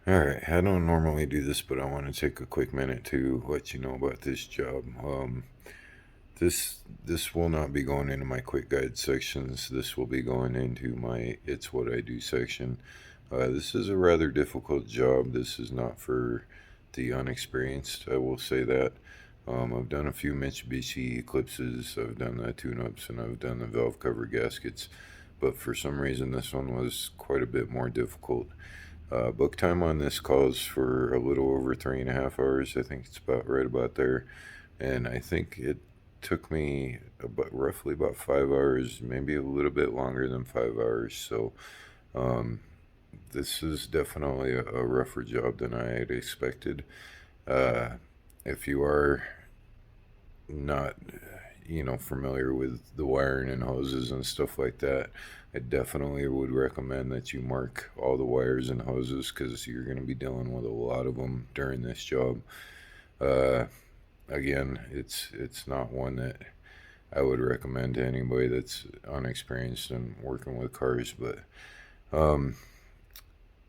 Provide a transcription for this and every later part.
Alright, I don't normally do this, but I want to take a quick minute to let you know about this job. This will not be going into my quick guide sections. This will be going into my It's What I Do section. This is a rather difficult job. This is not for the unexperienced, I will say that. I've done a few Mitsubishi Eclipses, I've done the tune-ups, and I've done the valve cover gaskets, but for some reason this one was quite a bit more difficult. Book time on this calls for a little over 3.5 hours. I think it's about there. And I think it took me roughly about 5 hours, maybe a little bit longer than 5 hours. So um, this is definitely a rougher job than I had expected. Uh, if you are not familiar with the wiring and hoses and stuff like that, I definitely would recommend that you mark all the wires and hoses because you're going to be dealing with a lot of them during this job. uh, Again, it's not one that I would recommend to anybody that's unexperienced in working with cars, but um,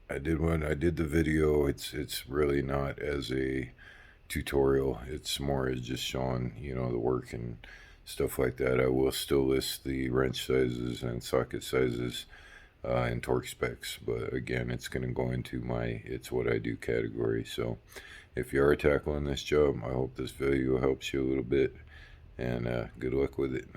I did the video. It's really not as a tutorial. It's more as just showing, the work and stuff like that. I will still list the wrench sizes and socket sizes and torque specs, but again, it's going to go into my It's What I Do category. So if you are tackling this job, I hope this video helps you a little bit, and good luck with it.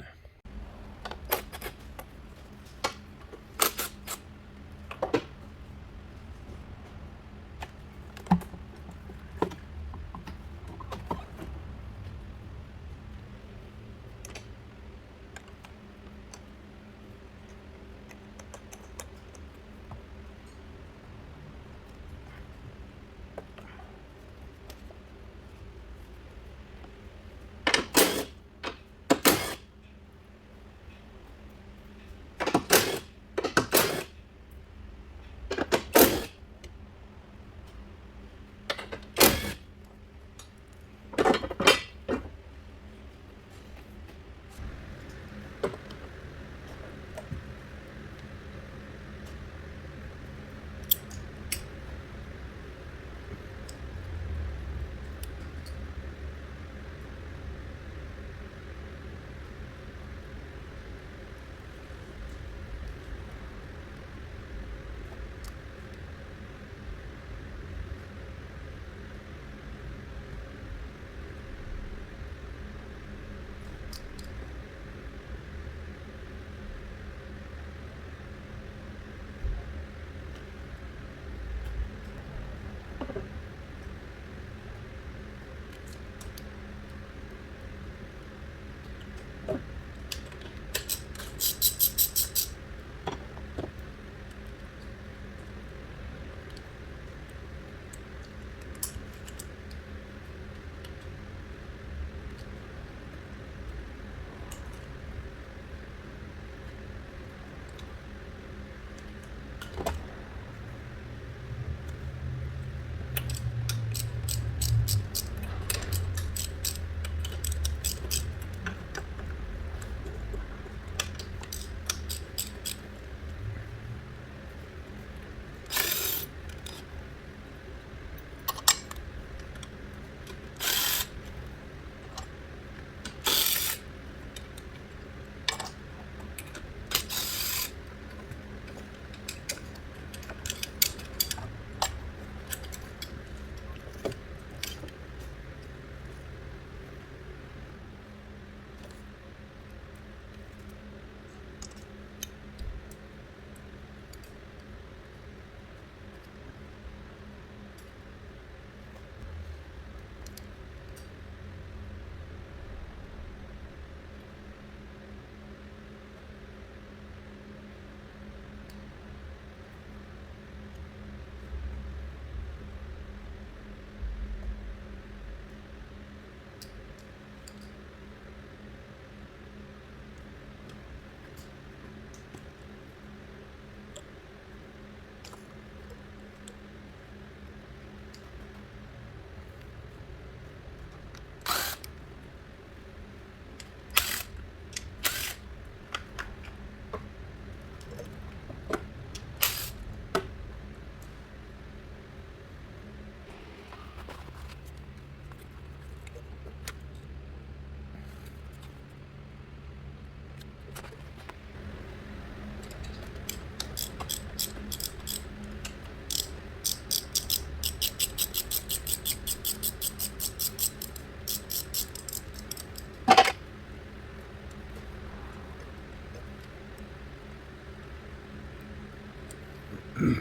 It's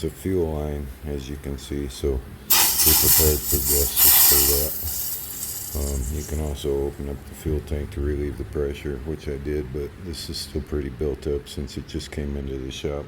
a fuel line, as you can see, so be prepared for gaskets for that. You can also open up the fuel tank to relieve the pressure, which I did, but this is still pretty built up since it just came into the shop.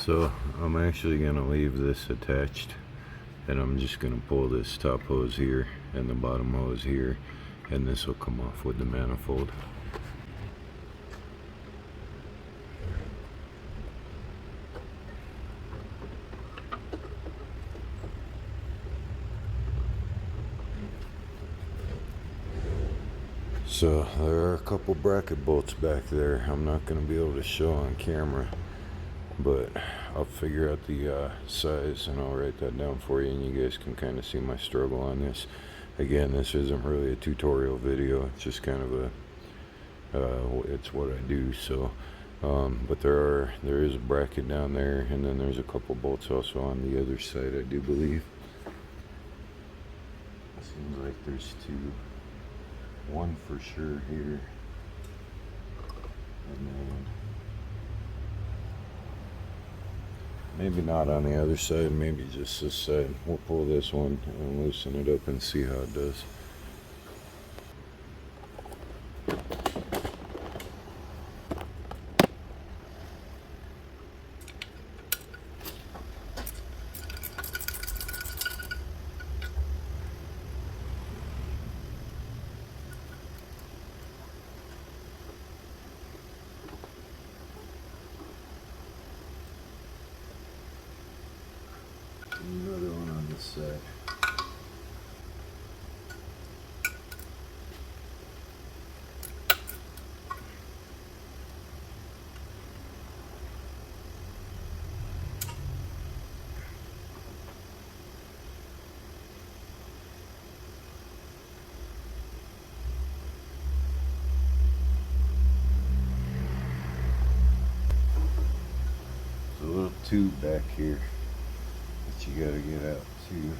So I'm actually going to leave this attached and I'm just going to pull this top hose here and the bottom hose here, and this will come off with the manifold. So there are a couple bracket bolts back there. I'm not going to be able to show on camera, but I'll figure out the size and I'll write that down for you, and you guys can kind of see my struggle on this. Again, this isn't really a tutorial video, it's just kind of a it's what I do. So but there is a bracket down there, and then there's a couple bolts also on the other side, I do believe. It seems like there's two. One for sure here, and then maybe not on the other side, maybe just this side. We'll pull this one and loosen it up and see how it does. Another one on this side. There's a little tube back here that you gotta get out too.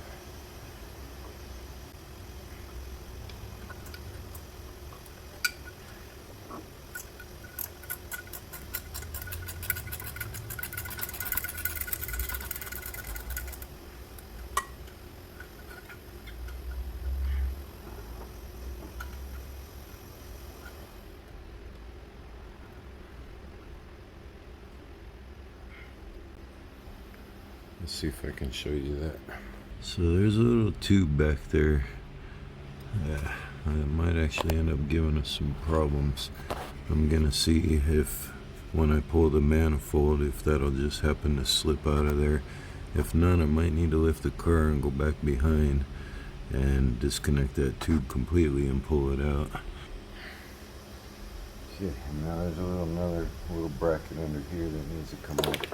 Let's see if I can show you that. So there's a little tube back there. It might actually end up giving us some problems. I'm gonna see if when I pull the manifold, if that'll just happen to slip out of there. If not, I might need to lift the car and go back behind and disconnect that tube completely and pull it out. Okay, now there's another little bracket under here that needs to come out.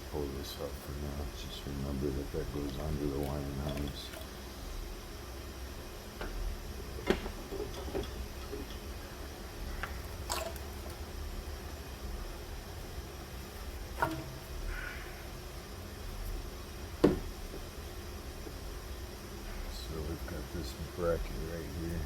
Pull this up for now. Just remember that goes under the wiring harness. So we've got this bracket right here.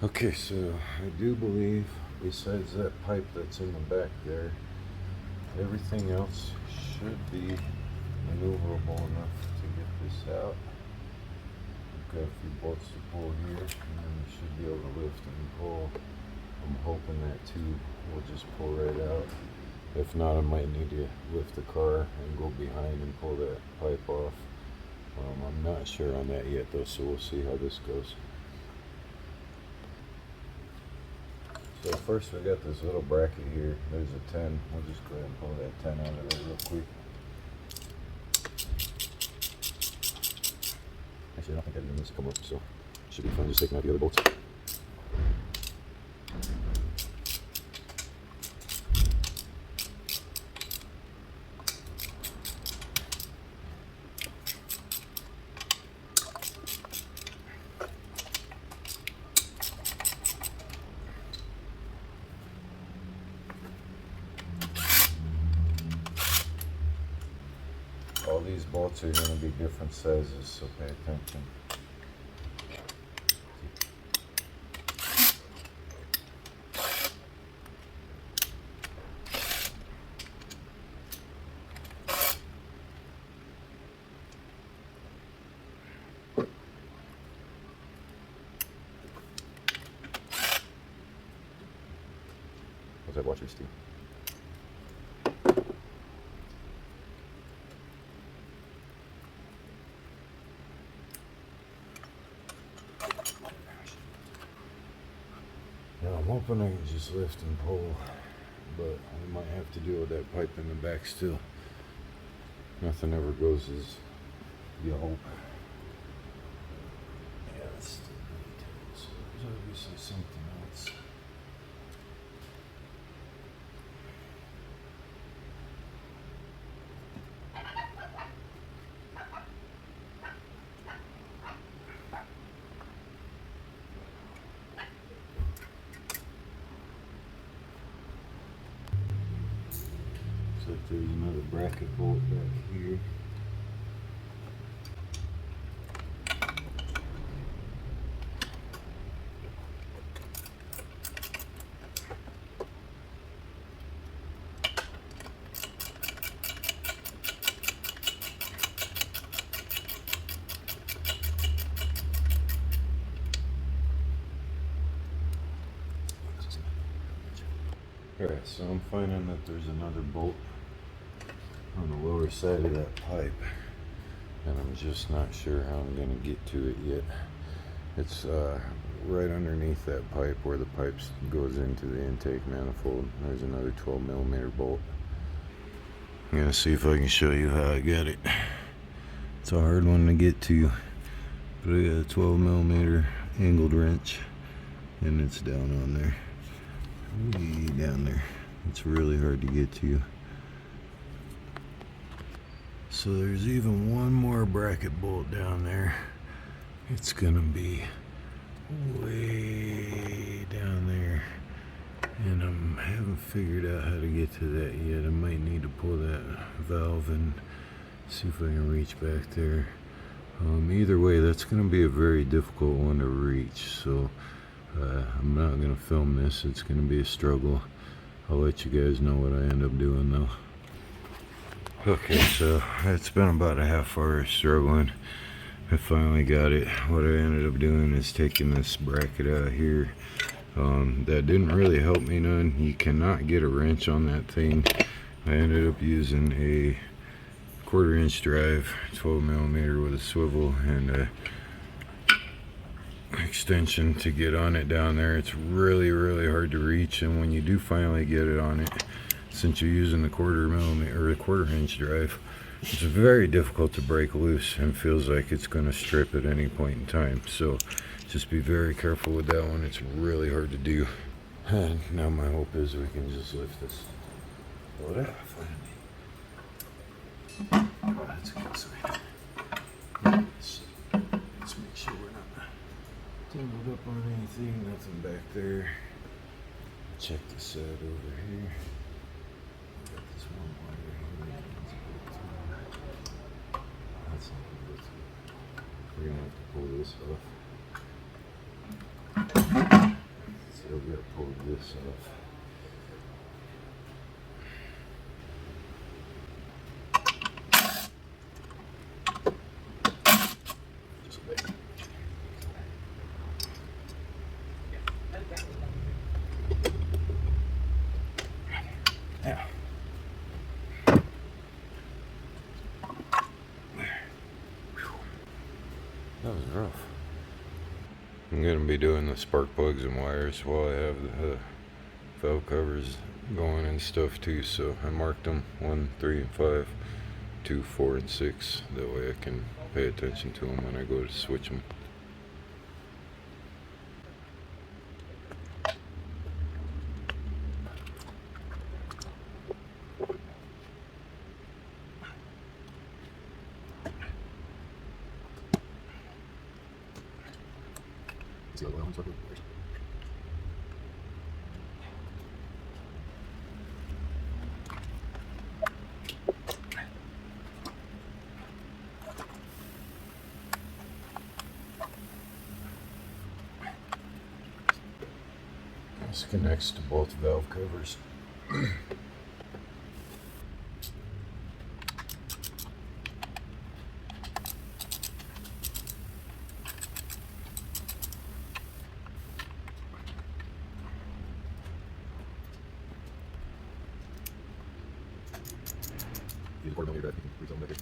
Okay, so I do believe, besides that pipe that's in the back there, everything else should be maneuverable enough to get this out. We've got a few bolts to pull here, and then we should be able to lift and pull. I'm hoping that tube will just pull right out. If not, I might need to lift the car and go behind and pull that pipe off. I'm not sure on that yet though, so we'll see how this goes. So first we got this little bracket here. There's a 10. We'll just go ahead and pull that 10 out of there real quick. Actually, I don't think that even needs to come up, so it should be fun just taking out the other bolts. bolts are going to be different sizes, so pay attention. Those have washers too. Now I'm hoping I can just lift and pull, but I might have to deal with that pipe in the back still. Nothing ever goes as you hope. Yeah, that's still really tight, so there's obviously something else. Looks like there's another bracket bolt back here. Alright, so I'm finding that there's another bolt on the lower side of that pipe, and I'm just not sure how I'm going to get to it yet. It's right underneath that pipe where the pipe goes into the intake manifold. There's another 12mm bolt. I'm going to see if I can show you how I got it. It's a hard one to get to, but I got a 12mm angled wrench, and it's down on there. Way down there. It's really hard to get to. So there's even one more bracket bolt down there. It's gonna be way down there, and I haven't figured out how to get to that yet. I might need to pull that valve and see if I can reach back there. Either way, that's gonna be a very difficult one to reach, so I'm not going to film this. It's going to be a struggle. I'll let you guys know what I end up doing though. Okay, so it's been about a half hour struggling. I finally got it. What I ended up doing is taking this bracket out here. That didn't really help me none. You cannot get a wrench on that thing. I ended up using a 1/4 inch drive, 12mm with a swivel and a extension to get on it down there. It's really hard to reach, and when you do finally get it on it, since you're using the 1/4mm or the 1/4 inch drive, it's very difficult to break loose and feels like it's going to strip at any point in time. So just be very careful with that one. It's really hard to do. And now my hope is we can just lift this load out finally. Oh, that's a good sign. Let's make sure we're not tangled up on anything. Nothing back there. Check the side over here. Got this one wire here. That's not going to go through. We're going to have to pull this off. Still got to pull this off. Yeah. That was rough. I'm going to be doing the spark plugs and wires while I have the valve covers going and stuff too. So I marked them 1, 3, and 5, 2, 4, and 6. That way I can pay attention to them when I go to switch them. This connects to both valve covers. Use a quarter millimeter drive, you can refill them back here.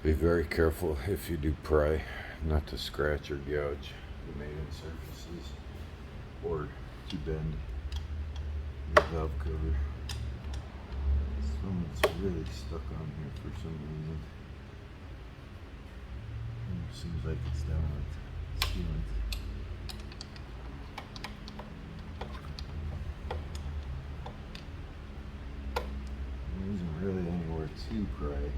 Be very careful if you do pry not to scratch or gouge the mating surfaces or to bend the valve cover. This one's really stuck on here for some reason. It seems like it's down with sealant. There isn't really anywhere to pry.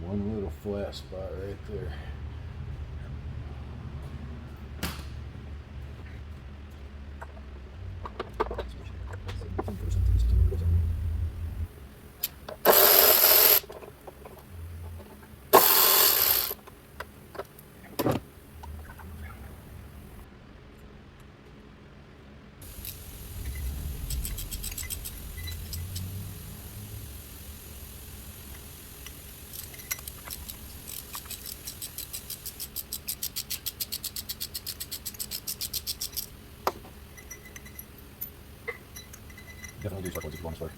One little flat spot right there. Definitely do spark plugs if you want to spark.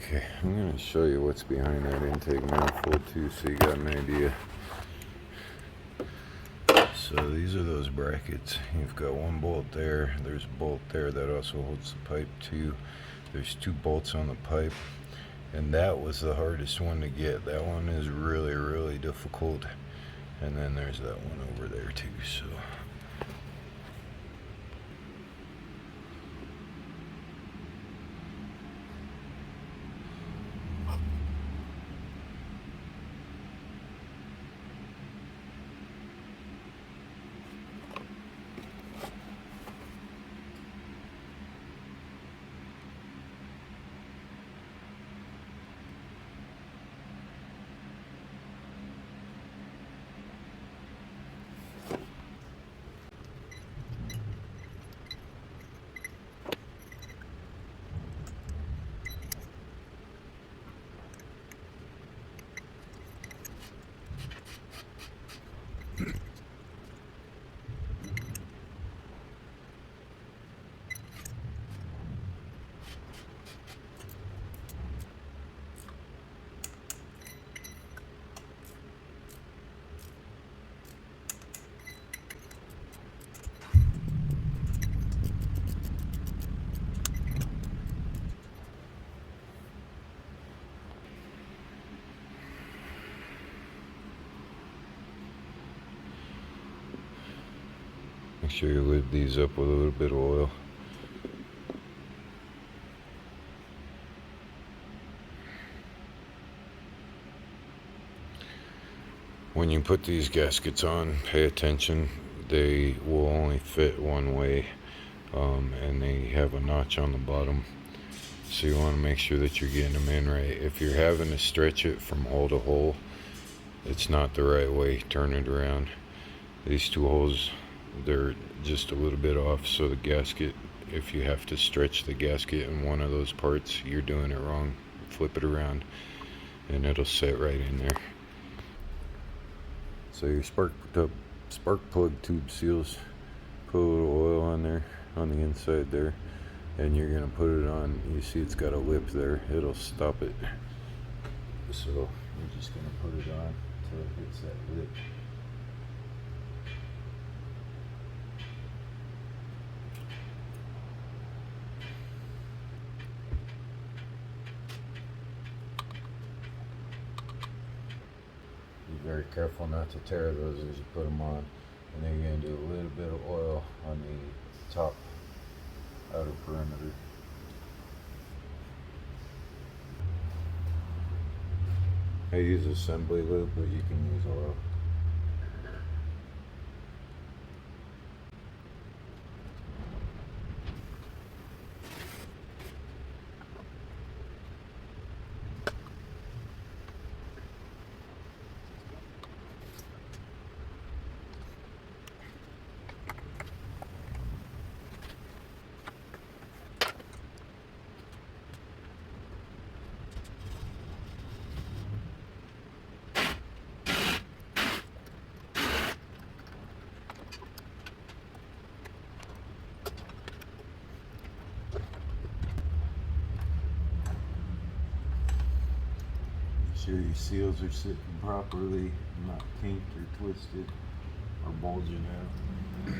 Okay, I'm going to show you what's behind that intake manifold too, so you got an idea. So these are those brackets. You've got one bolt there, there's a bolt there that also holds the pipe too. There's two bolts on the pipe, and that was the hardest one to get. That one is really, really difficult. And then there's that one over there too, so. Make sure you lube these up with a little bit of oil. When you put these gaskets on, pay attention. They will only fit one way, and they have a notch on the bottom. So you want to make sure that you're getting them in right. If you're having to stretch it from hole to hole, it's not the right way. Turn it around. These two holes, they're just a little bit off, so the gasket, if you have to stretch the gasket in one of those parts, you're doing it wrong. Flip it around and it'll set right in there. So your spark plug tube seals, put a little oil on there, on the inside there, and you're going to put it on. You see it's got a lip there, it'll stop it. So you're just going to put it on until it hits that lip. Be very careful not to tear those as you put them on. And then you're going to do a little bit of oil on the top outer perimeter. I use assembly lube, but you can use oil. Sure your seals are sitting properly, not kinked or twisted or bulging out.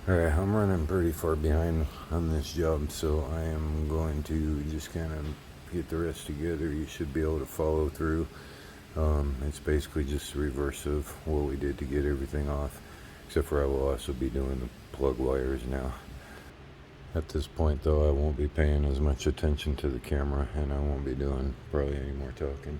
Alright, I'm running pretty far behind on this job, so I am going to just kind of get the rest together. You should be able to follow through. It's basically just the reverse of what we did to get everything off, except for I will also be doing the plug wires now. At this point though, I won't be paying as much attention to the camera, and I won't be doing probably any more talking.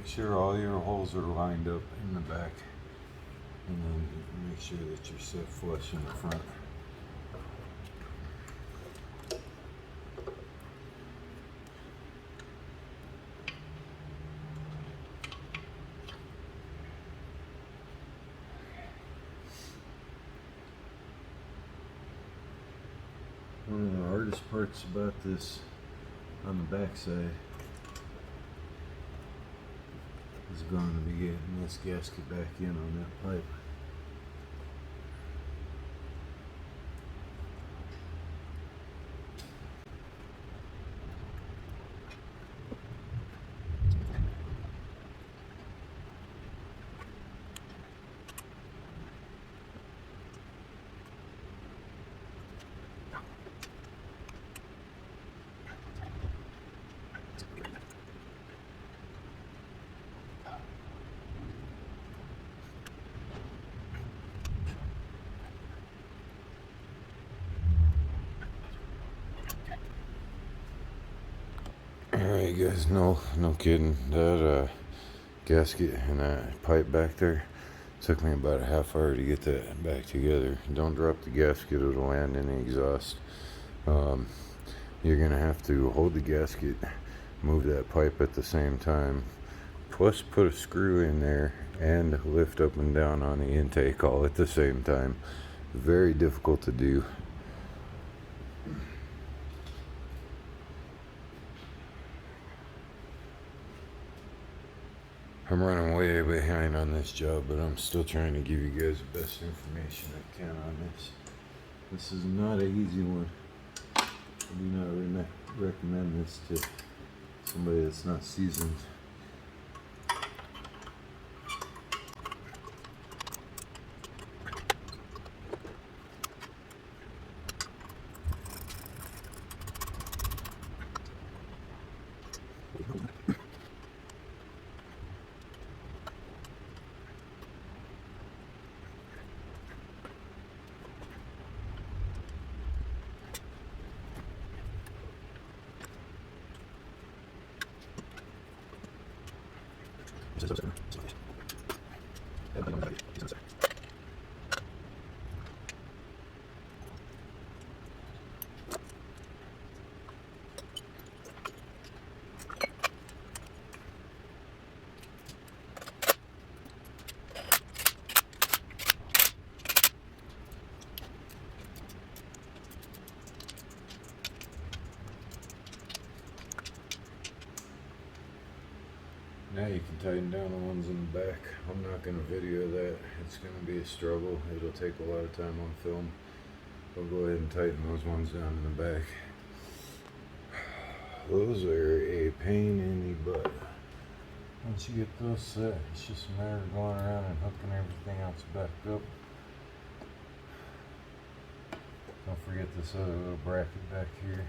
make sure all your holes are lined up in the back, and then make sure that you're set flush in the front. One of the hardest parts about this on the back side is going to be getting this gasket back in on that pipe. Alright guys, no kidding, that gasket and that pipe back there took me about a half hour to get that back together. Don't drop the gasket, it'll land in the exhaust. You're gonna have to hold the gasket, move that pipe at the same time, plus put a screw in there and lift up and down on the intake all at the same time. Very difficult to do. I'm running way behind on this job, but I'm still trying to give you guys the best information I can on this. This is not an easy one. I do not recommend this to somebody that's not seasoned. Now you can tighten down the ones in the back. I'm not going to video that. It's going to be a struggle. It'll take a lot of time on film. I'll go ahead and tighten those ones down in the back. Those are a pain in the butt. Once you get those set, it's just a matter of going around and hooking everything else back up. Don't forget this other little bracket back here.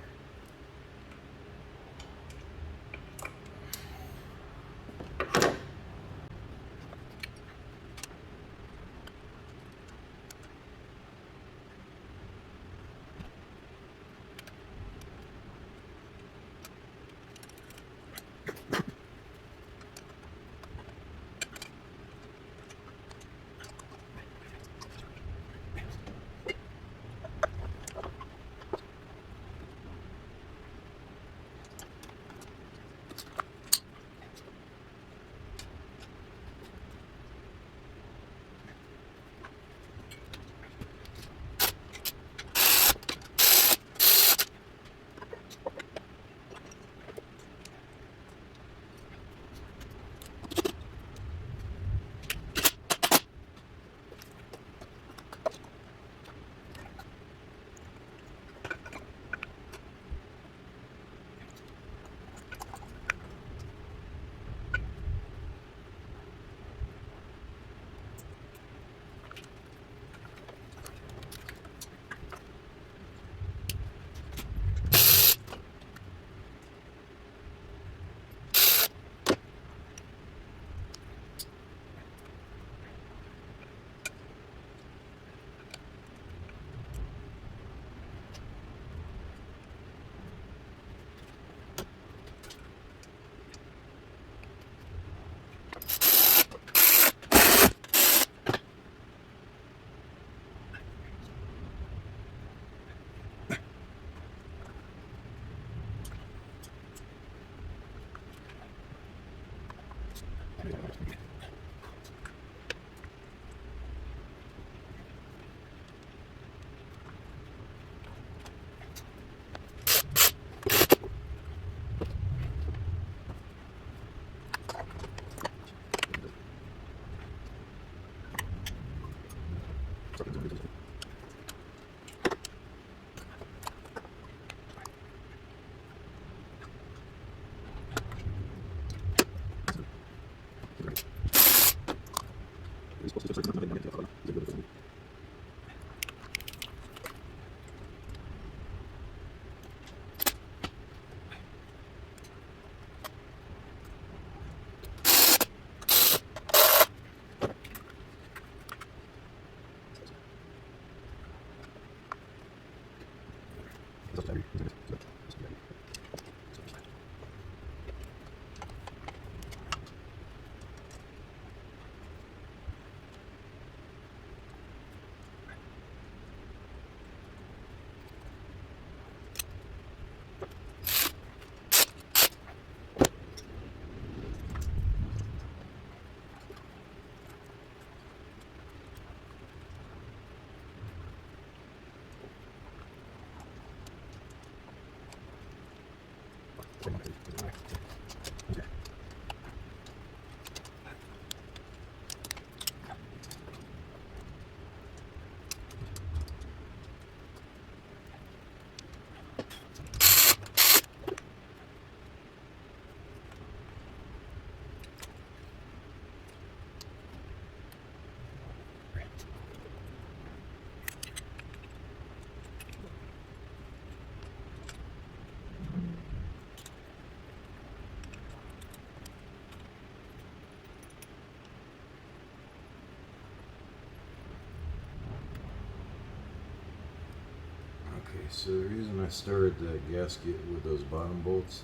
Okay, so the reason I started that gasket with those bottom bolts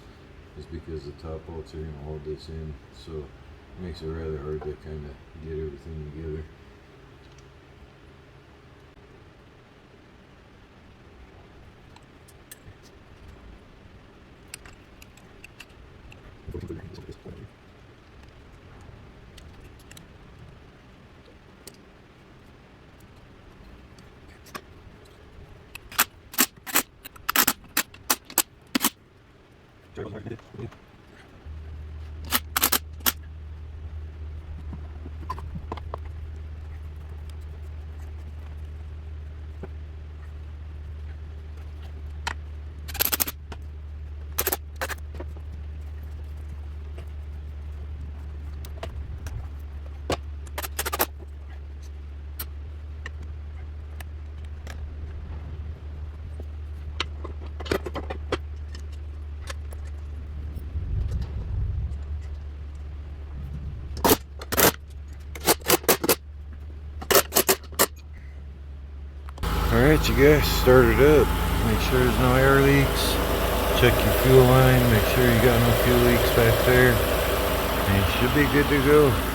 is because the top bolts are going to hold this in, so it makes it rather hard to kind of get everything together. Alright, you guys, start it up. Make sure there's no air leaks. Check your fuel line. Make sure you got no fuel leaks back there. And you should be good to go.